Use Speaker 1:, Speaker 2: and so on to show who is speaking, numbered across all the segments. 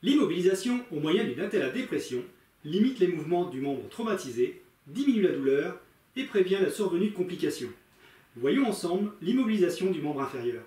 Speaker 1: L'immobilisation au moyen d'une attelle à dépression limite les mouvements du membre traumatisé, diminue la douleur et prévient la survenue de complications. Voyons ensemble l'immobilisation du membre inférieur.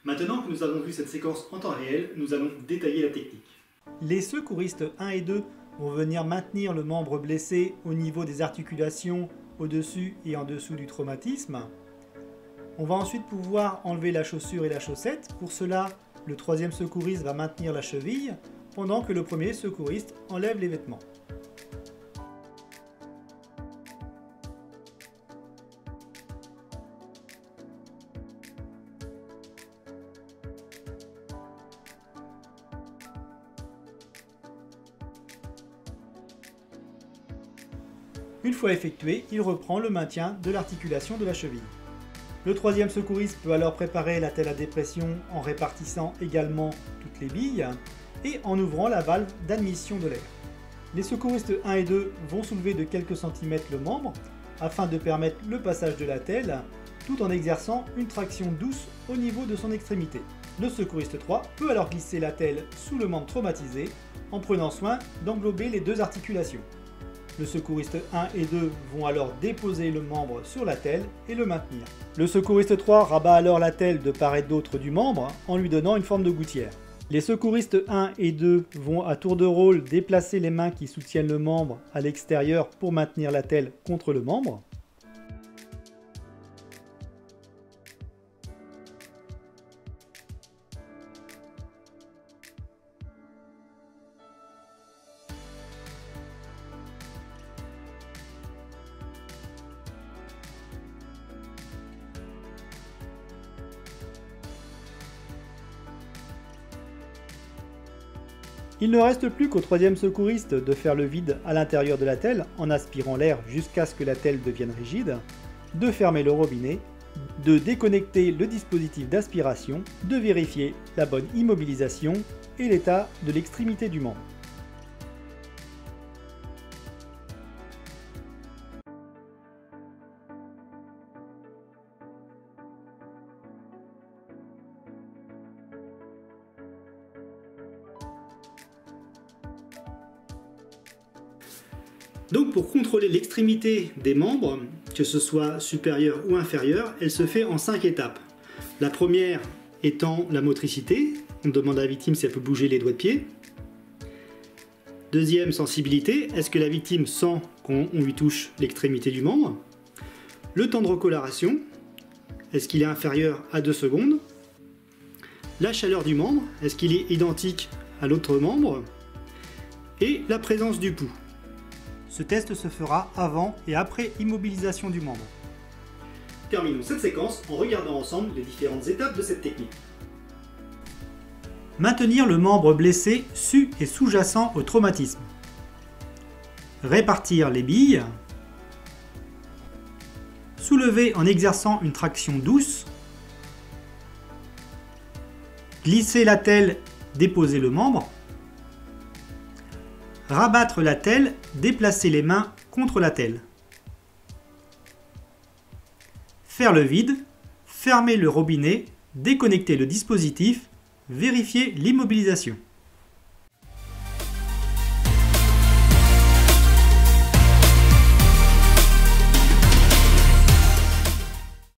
Speaker 1: Maintenant que nous avons vu cette séquence en temps réel, nous allons détailler la technique.
Speaker 2: Les secouristes 1 et 2 vont venir maintenir le membre blessé au niveau des articulations au-dessus et en dessous du traumatisme. On va ensuite pouvoir enlever la chaussure et la chaussette. Pour cela, le troisième secouriste va maintenir la cheville pendant que le premier secouriste enlève les vêtements. Une fois effectué, il reprend le maintien de l'articulation de la cheville. Le troisième secouriste peut alors préparer l'attelle à dépression en répartissant également toutes les billes et en ouvrant la valve d'admission de l'air. Les secouristes 1 et 2 vont soulever de quelques centimètres le membre afin de permettre le passage de l'attelle tout en exerçant une traction douce au niveau de son extrémité. Le secouriste 3 peut alors glisser l'attelle sous le membre traumatisé en prenant soin d'englober les deux articulations. Le secouriste 1 et 2 vont alors déposer le membre sur l'attelle et le maintenir. Le secouriste 3 rabat alors l'attelle de part et d'autre du membre en lui donnant une forme de gouttière. Les secouristes 1 et 2 vont à tour de rôle déplacer les mains qui soutiennent le membre à l'extérieur pour maintenir l'attelle contre le membre. Il ne reste plus qu'au troisième secouriste de faire le vide à l'intérieur de l'attelle en aspirant l'air jusqu'à ce que l'attelle devienne rigide, de fermer le robinet, de déconnecter le dispositif d'aspiration, de vérifier la bonne immobilisation et l'état de l'extrémité du membre.
Speaker 1: Donc pour contrôler l'extrémité des membres, que ce soit supérieur ou inférieur, elle se fait en 5 étapes. La première étant la motricité, on demande à la victime si elle peut bouger les doigts de pied. Deuxième, sensibilité, est-ce que la victime sent qu'on lui touche l'extrémité du membre? Le temps de recoloration, est-ce qu'il est inférieur à 2 secondes? La chaleur du membre, est-ce qu'il est identique à l'autre membre? Et la présence du pouls.
Speaker 2: Ce test se fera avant et après immobilisation du membre.
Speaker 1: Terminons cette séquence en regardant ensemble les différentes étapes de cette technique.
Speaker 2: Maintenir le membre blessé su et sous-jacent au traumatisme. Répartir les billes. Soulever en exerçant une traction douce. Glisser l'attelle, déposer le membre. Rabattre l'attelle, déplacer les mains contre l'attelle. Faire le vide, fermer le robinet, déconnecter le dispositif, vérifier l'immobilisation.